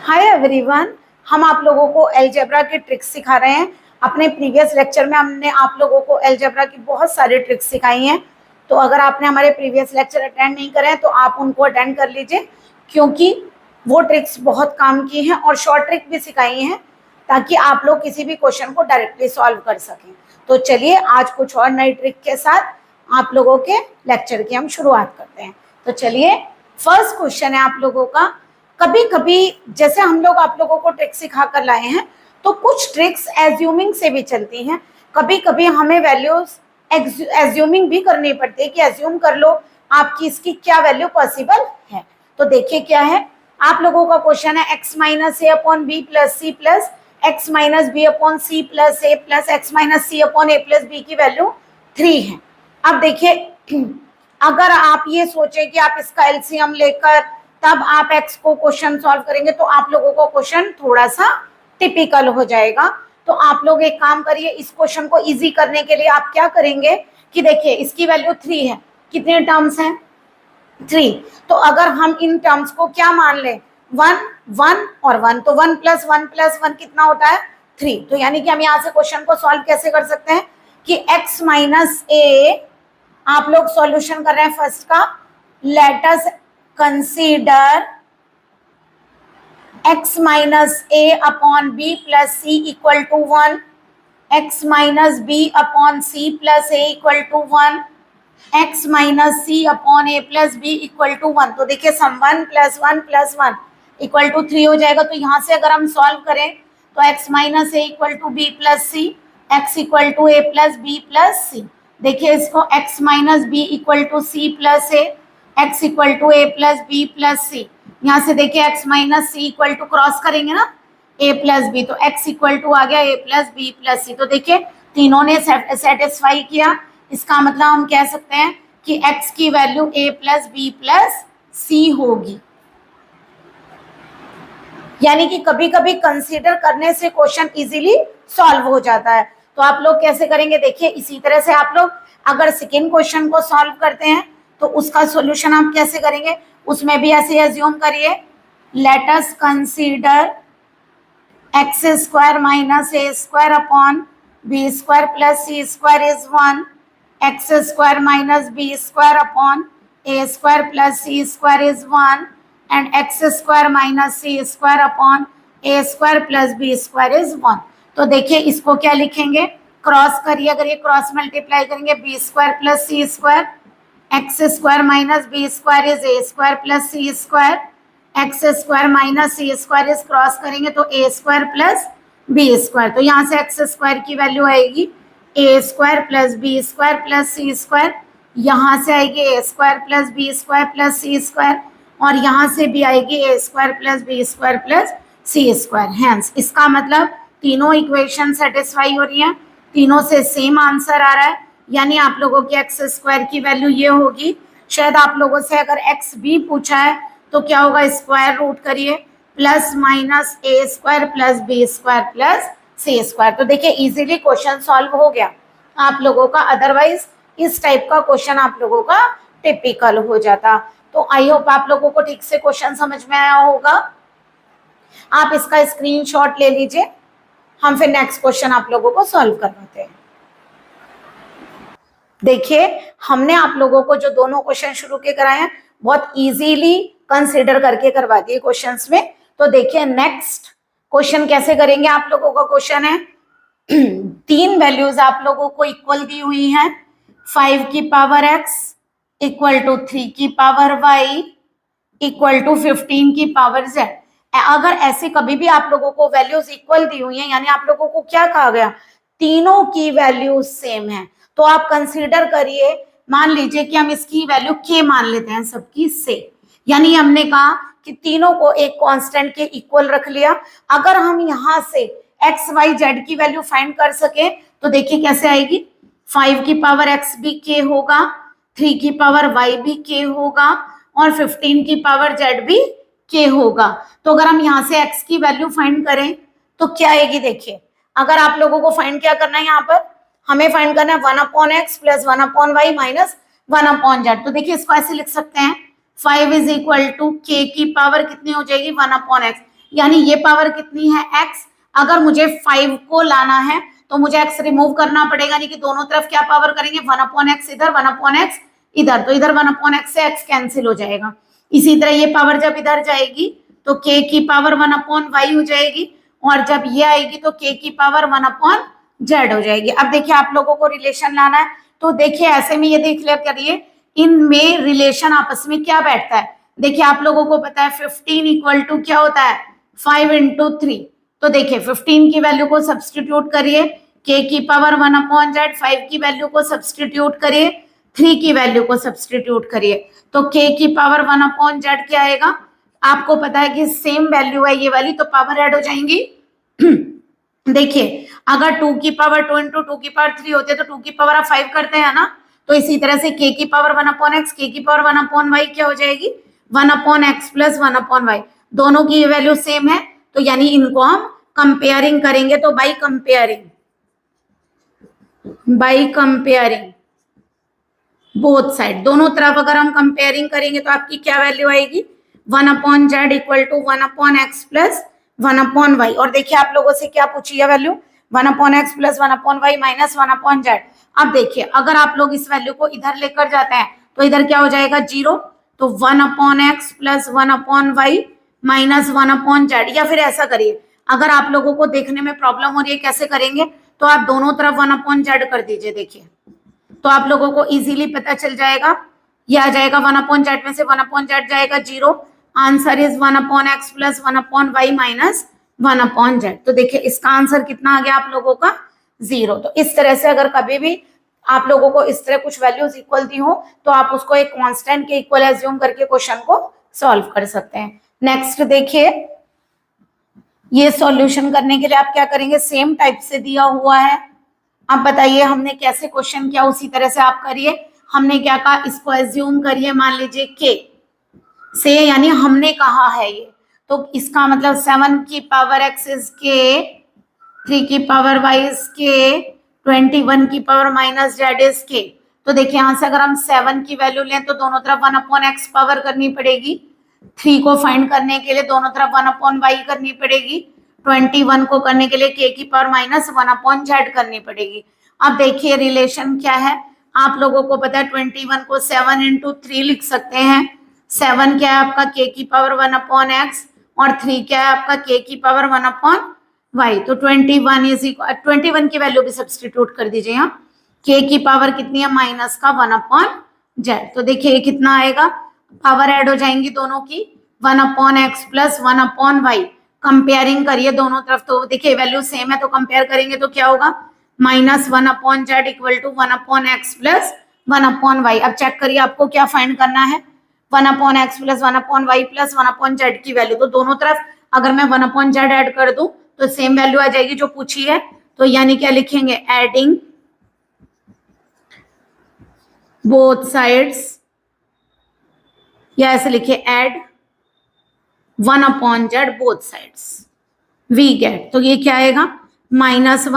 Hi everyone, हम आप लोगों को अलजेब्रा की ट्रिक्स सिखा रहे हैं। अपने प्रीवियस लेक्चर में हमने आप लोगों को अलजेब्रा की बहुत सारी ट्रिक्स सिखाई हैं। तो अगर आपने हमारे प्रीवियस लेक्चर अटेंड नहीं करे हैं तो आप उनको अटेंड कर लीजिए, क्योंकि वो ट्रिक्स बहुत काम की हैं और शॉर्ट ट्रिक भी सिखाई हैं ताकि आप लोग किसी भी क्वेश्चन को डायरेक्टली सॉल्व कर सकें। तो चलिए आज कुछ और नई ट्रिक के साथ आप लोगों के लेक्चर की हम शुरुआत करते हैं। तो चलिए, फर्स्ट क्वेश्चन है आप लोगों का। कभी कभी जैसे हम लोग आप लोगों को ट्रिक सिखा कर लाए हैं तो कुछ ट्रिक्स एज्यूमिंग से भी चलती हैं। कभी कभी हमें वैल्यूज एज्यूमिंग भी करनी पड़ती है कि एज्यूम कर लो आपकी इसकी क्या वैल्यू पॉसिबल है। तो देखिए क्या है, आप लोगों का क्वेश्चन है x minus a upon b plus c plus x minus b upon c plus a plus x minus c upon a plus b की वैल्यू 3 है। अब देखिए, अगर आप ये सोचें कि आप इसका एलसीएम लेकर तब आप x को क्वेश्चन सॉल्व करेंगे तो आप लोगों को क्वेश्चन थोड़ा सा टिपिकल हो जाएगा। तो आप लोग एक काम करिए, इस क्वेश्चन को इजी करने के लिए आप क्या करेंगे कि देखिए इसकी वैल्यू 3 है। कितने टर्म्स हैं? 3। तो अगर हम इन टर्म्स को क्या मान लें, 1 1 और 1, तो 1 प्लस 1 प्लस 1 कितना होता है? 3। तो यानी कि हम यहाँ से क्वेश्चन को सॉल्व कैसे कर सकते हैं कि x माइनस ए, आप लोग सॉल्यूशन कर रहे हैं फर्स्ट का, let us consider x minus a upon b plus c equal to 1, x minus b upon c plus a equal to 1, x minus c upon a plus b equal to 1। तो देखिए सम 1 plus 1 equal to 3 हो जाएगा। तो यहाँ से अगर हम solve करें तो x minus a equal to b plus c, x equal to a plus b plus c. देखिए इसको x minus b equal to c plus a, x equal to a plus b plus c. यहाँ से देखिए x minus c equal to cross करेंगे ना a plus b, तो x equal to आ गया a plus b plus c. तो देखिए तीनों ने सेटिस्फाई किया। इसका मतलब हम कह सकते हैं कि x की value a plus b plus c होगी। यानी कि कभी कभी कंसीडर करने से क्वेश्चन इजीली सॉल्व हो जाता है। तो आप लोग कैसे करेंगे, देखिए इसी तरह से आप लोग अगर सेकेंड क्वेश्चन को सॉल्व करते हैं तो उसका सॉल्यूशन आप कैसे करेंगे, उसमें भी ऐसे एज्यूम करिए, let us consider x square minus a square upon b square plus c square is 1, x square minus b square upon a square plus c square is 1 and x square minus c square upon a square plus b square is 1। तो देखिए इसको क्या लिखेंगे, cross करिए, अगर ये cross multiply करेंगे b square plus c square, x square minus b square is a square plus c square, x square minus c square is cross करेंगे तो a square plus b square. तो यहाँ से x square की value आएगी a square plus b square plus c square, यहाँ से आएगी a square plus b square plus c square, और यहाँ से भी आएगी a square plus b square plus c square. Hence इसका मतलब तीनों इक्वेशन सेटिस्फाई हो रही हैं, तीनों से सेम आंसर आ रहा है। यानी आप लोगों की एक्स स्क्वायर की वैल्यू ये होगी। शायद आप लोगों से अगर एक्स भी पूछा है तो क्या होगा, स्क्वायर रूट करिए, plus minus a square plus b square plus c square. तो देखिए इजीली क्वेश्चन सॉल्व हो गया आप लोगों का। अदरवाइज इस टाइप का क्वेश्चन आप लोगों का टिपिकल हो जाता। तो आई होप आप लोगों को ठीक से क्वेश्चन समझ में आया होगा। आप इसका स्क्रीनशॉट ले लीजिए, हम फिर नेक्स्ट क्वेश्चन आप लोगों को सॉल्व करवाते हैं। देखिए हमने आप लोगों को जो दोनों क्वेश्चन शुरू के कराए हैं बहुत इजीली कंसीडर करके करवा दिए क्वेश्चंस में। तो देखिए नेक्स्ट क्वेश्चन कैसे करेंगे। आप लोगों का क्वेश्चन है 3 वैल्यूज आप लोगों को इक्वल दी हुई हैं, 5 की पावर x इक्वल टू 3 की पावर y इक्वल टू 15 की पावर z। अगर ऐसे कभी भी आप लोगों को वैल्यूज इक्वल दी हुई हैं, यानी आप लोगों को क्या कहा गया, तीनों की वैल्यूज सेम है, तो आप कंसीडर करिए, मान लीजिए कि हम इसकी वैल्यू k मान लेते हैं सबकी से। यानी हमने कहा कि तीनों को एक कांस्टेंट के इक्वल रख लिया। अगर हम यहाँ से x y z की वैल्यू फाइंड कर सके तो देखिए कैसे आएगी, 5 की पावर x भी k होगा, 3 की पावर y भी k होगा और 15 की पावर z भी k होगा। तो अगर हम यहाँ से x की वैल्यू फाइंड करें तो क्या आएगी, देखिए अगर आप लोगों को फाइंड क्या करना है, यहाँ पर हमें फाइंड करना है 1 upon x plus 1 upon y minus 1 upon z. तो देखिए इसको ऐसे लिख सकते हैं, 5 इज इक्वल टू k की पावर कितनी हो जाएगी, 1 अपॉन एक्स। यानी ये पावर कितनी है x। अगर मुझे 5 को लाना है तो मुझे x रिमूव करना पड़ेगा, यानी कि दोनों तरफ क्या पावर करेंगे, 1/x इधर 1/x इधर, तो इधर 1/x से x कैंसिल हो जाएगा। इसी तरह ये पावर जब इधर जाएगी तो k की पावर 1/y हो जाएगी, और जब ये आएगी तो k की पावर 1/z हो जाएगी। अब देखिए आप लोगों को रिलेशन लाना है, तो देखिए ऐसे में ये देख लिया करिए इनमें रिलेशन आपस में क्या बैठता है। देखिए आप लोगों को पता है 15 इक्वल टू क्या होता है, 5 × 3। तो देखिए 15 की वैल्यू को सब्सटीट्यूट करिए, k की पावर 1/z, 5 की वैल्यू को सब्सटीट्यूट करिए, 3 की वैल्यू को सब्सटीट्यूट करिए, तो k की पावर 1/z क्या आएगा, आपको पता है कि सेम वैल्यू है ये वाली, तो पावर ऐड हो जाएंगी। देखिए अगर 2 की पावर 2 × 2 की पावर 3 होते तो 2 की पावर आप 5 करते हैं ना, तो इसी तरह से k की पावर 1/x, k की पावर 1/y क्या हो जाएगी, 1/x + 1/y। दोनों की वैल्यू सेम है, तो यानी इनको हम कंपेयरिंग करेंगे, तो बाई कंपेयरिंग बोथ साइड, दोनों तरफ अगर हम कंपेयरिंग करेंगे तो आपकी क्या वैल्यू आएगी, 1/z equal to 1/x + 1/y। और देखिए आप लोगों से क्या पूछी है वैल्यू, 1/x + 1/y - 1/z। अब देखिए अगर आप लोग इस वैल्यू को इधर लेकर जाते हैं तो इधर क्या हो जाएगा 0, तो 1/x + 1/y - 1/z। या फिर ऐसा करिए, अगर आप लोगों को देखने में प्रॉब्लम हो रही है कैसे करेंगे, तो आप दोनों तरफ 1/z कर दीजिए। देखिए तो आप लोगों को इजीली पता चल जाएगा, ये आ जाएगा 1/z में से 1/z जाएगा 0, answer is 1/x + 1/y - 1/z। तो देखिए इसका आंसर कितना आ गया आप लोगों का 0। तो इस तरह से अगर कभी भी आप लोगों को इस तरह कुछ वैल्यूज इक्वल दी हो तो आप उसको एक कांस्टेंट के इक्वल एज्यूम करके क्वेश्चन को सॉल्व कर सकते हैं। नेक्स्ट देखिए, ये सॉल्यूशन करने के लिए आप क्या करेंगे, सेम टाइप से दिया हुआ है। अब बताइए हमने कैसे क्वेश्चन किया, उसी तरह से आप करिए। हमने क्या कहा, इसको एज्यूम करिए, मान लीजिए k से, यानी हमने कहा है ये, तो इसका मतलब 7 की पावर x इज k, 3 की पावर y इज k, 21 की पावर -z इज k। तो देखिए यहाँ से अगर हम 7 की वैल्यू लें तो दोनों तरफ 1/x पावर करनी पड़ेगी, 3 को फाइंड करने के लिए दोनों तरफ 1/y करनी पड़ेगी, 21 को करने के लिए k की पावर -1/z करनी पड़ेगी। अब देखिए रिलेशन क्या है, आप लोगों को पता है 21 को 7 × 3 लिख सकते हैं। 7 क्या है आपका k की पावर 1/x, और 3 क्या है आपका k की पावर 1/y। तो 21 की वैल्यू भी सब्सटीट्यूट कर दीजिए यहाँ, k की पावर कितनी है -1/z। तो देखिए ये कितना आएगा, पावर ऐड हो जाएंगी दोनों की, 1/x + 1/y। कंपेयरिंग करिए दोनों तरफ, तो देखिए वैल्यू सेम है तो कंपेयर करेंगे तो क्या होगा, -1/z equal to 1/x + 1/y। अब चेक करिए आपको क्या फाइंड करना है, 1/x + 1/y + 1/z की वैल्यू। तो दोनों तरफ अगर मैं 1/z ऐड कर दूं तो सेम वैल्यू आ जाएगी जो पूछी है। तो यानी क्या लिखेंगे, एडिंग बोथ साइड्स, या ऐसे लिखे add 1/z both sides, we get. तो ये क्या आएगा, -1/z +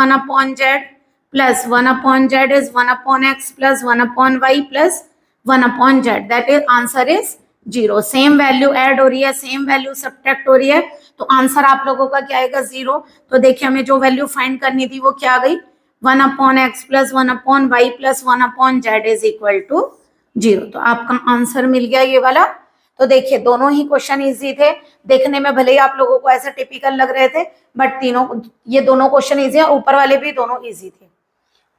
1/z इज 1/x + 1/y + 1/z, that is answer is 0। Same value add हो रही है, सेम वैल्यू सब्ट्रैक्ट हो रही है, तो आंसर आप लोगों का क्या आएगा 0। तो देखिए हमें जो वैल्यू फाइंड करनी थी वो क्या आ गई, 1/x + 1/y + 1/z is equal to 0। तो आपका आंसर मिल गया ये वाला। तो देखिए दोनों ही क्वेश्चन इजी थे, देखने में भले ही आप लोगों को ऐसा टिपिकल लग रहे थे, बट ये दोनों क्वेश्चन इजी है, ऊपर वाले भी दोनों इजी थे।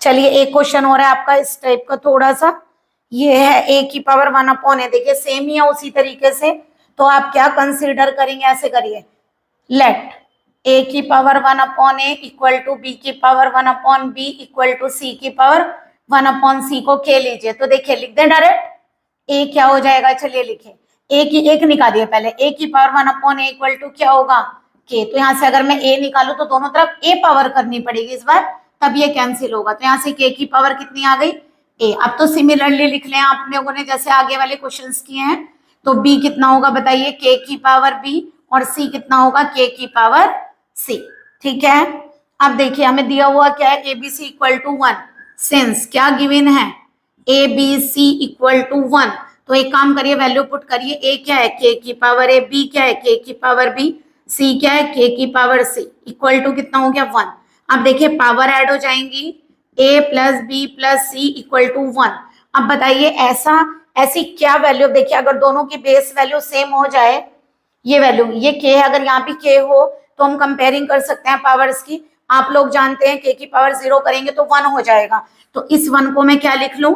चलिए एक क्वेश्चन हो रहा है आपका इस टाइप का थोड़ा सा, ये है a की पावर 1/a। देखिए सेम ही है उसी तरीके से, तो आप क्या कंसीडर करेंगे, ऐसे करिए, लेट a की power 1/a equal to b की power 1/b equal to c की पावर 1/c को k लीजिए। तो देखिए लिख दें डायरेक्ट, a क्या हो जाएगा, चलिए लिखे, एक निकालिए पहले, a की पावर 1/a इक्वल टू क्या होगा k। तो यहाँ से अगर मैं a निकालू तो दोनों तरफ a पावर करनी पड़ेगी इस बार, तब ये कैंसिल होगा। तो यहाँ से k की पावर कितनी आ गई, a। अब तो सिमिलरली लिख लें आप लोगों ने जैसे आगे वाले क्वेश्चंस किए हैं। तो b कितना होगा बताइए, k की पावर b, और c कितना होगा, k की पावर c। ठीक है, अब देखिए हमें दिया हुआ क्या है, abc इक्वल टू 1, सिंस क्या गिवन है, abc इक्वल टू 1। तो एक काम करिए, वैल्यू पुट करिए, a क्या है k की पावर a, b क्या है k की पावर b, c क्या है, k की पावर c इक्वल टू कितना हो गया 1। अब देखिए पावर ऐड हो जाएंगी, a plus b plus c equal to 1। अब बताइए ऐसी क्या वैल्यू, देखिए अगर दोनों की बेस वैल्यू सेम हो जाए, ये वैल्यू ये k है, अगर यहाँ भी k हो तो हम कंपेयरिंग कर सकते हैं पावर्स की। आप लोग जानते हैं k की पावर 0 करेंगे तो 1 हो जाएगा, तो इस 1 को मैं क्या लिख लूं,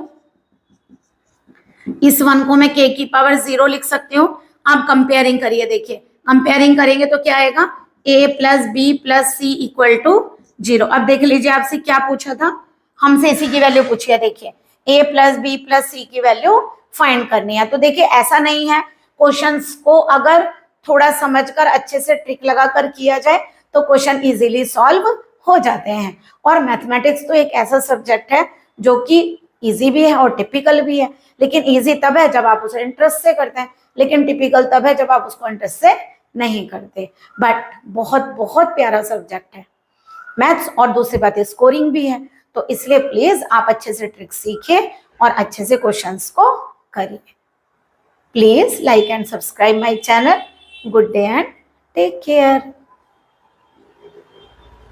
इस 1 को मैं k की पावर 0 लिख सकती हूँ। आप कंपेयरिंग करिए, देखिए कंपेयरिंग करेंगे तो क्या आएगा, a plus b plus c equal to 0। अब देख लीजिए आपसे क्या पूछा था, हमसे इसी की वैल्यू पूछी है। देखिए a प्लस बी प्लस सी की वैल्यू फाइंड करनी है। तो देखिए ऐसा नहीं है, क्वेश्चंस को अगर थोड़ा समझकर अच्छे से ट्रिक लगाकर किया जाए तो क्वेश्चन इजीली सॉल्व हो जाते हैं। और मैथमेटिक्स तो एक ऐसा सब्जेक्ट है जो कि इजी भी है और टिपिकल भी है, लेकिन इजी तब है जब आप उसे इंटरेस्ट से करते हैं, लेकिन टिपिकल तब है जब आप उसको इंटरेस्ट से नहीं करते। बट बहुत बहुत प्यारा सब्जेक्ट है मैथ्स, और दूसरी बात है स्कोरिंग भी है। तो इसलिए प्लीज आप अच्छे से ट्रिक सीखिए और अच्छे से क्वेश्चंस को करिए। Please like and subscribe my channel. Good day and take care.